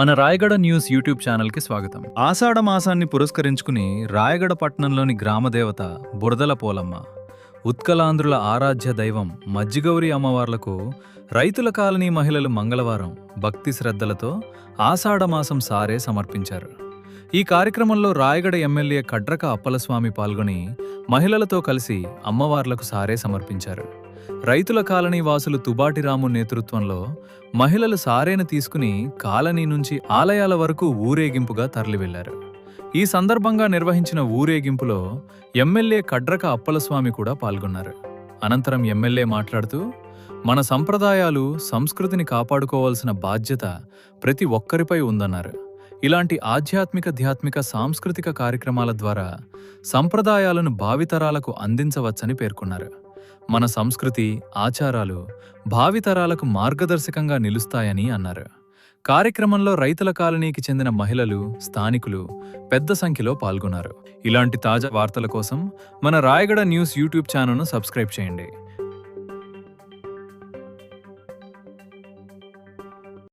మన Rayagada news YouTube ఛానల్కి స్వాగతం. ఆషాఢ మాసాన్ని పురస్కరించుకుని రాయగడ పట్టణంలోని గ్రామదేవత బురదల పోలమ్మ, ఉత్కలాంధ్రుల ఆరాధ్య దైవం మజ్జిగౌరి అమ్మవార్లకు రైతుల కాలనీ మహిళలు మంగళవారం భక్తి శ్రద్ధలతో ఆషాఢ మాసం సారే సమర్పించారు. ఈ కార్యక్రమంలో రాయగడ ఎమ్మెల్యే కడ్రక అప్పలస్వామి పాల్గొని మహిళలతో కలిసి అమ్మవార్లకు సారే సమర్పించారు. రైతుల కాలనీ వాసులు తుబాటిరాము నేతృత్వంలో మహిళలు సారేను తీసుకుని కాలనీ నుంచి ఆలయాల వరకు ఊరేగింపుగా తరలివెళ్లారు. ఈ సందర్భంగా నిర్వహించిన ఊరేగింపులో ఎమ్మెల్యే కడ్రక అప్పలస్వామి కూడా పాల్గొన్నారు. అనంతరం ఎమ్మెల్యే మాట్లాడుతూ, మన సంప్రదాయాలు, సంస్కృతిని కాపాడుకోవాల్సిన బాధ్యత ప్రతి ఒక్కరిపై ఉందన్నారు. ఇలాంటి ఆధ్యాత్మిక సాంస్కృతిక కార్యక్రమాల ద్వారా సంప్రదాయాలను భావితరాలకు అందించవచ్చని పేర్కొన్నారు. మన సంస్కృతి, ఆచారాలు భావితరాలకు మార్గదర్శకంగా నిలుస్తాయని అన్నారు. కార్యక్రమంలో రైతుల కాలనీకి చెందిన మహిళలు, స్థానికులు పెద్ద సంఖ్యలో పాల్గొన్నారు. ఇలాంటి తాజా వార్తల కోసం మన రాయగడ న్యూస్ యూట్యూబ్ ఛానల్ను సబ్స్క్రైబ్ చేయండి.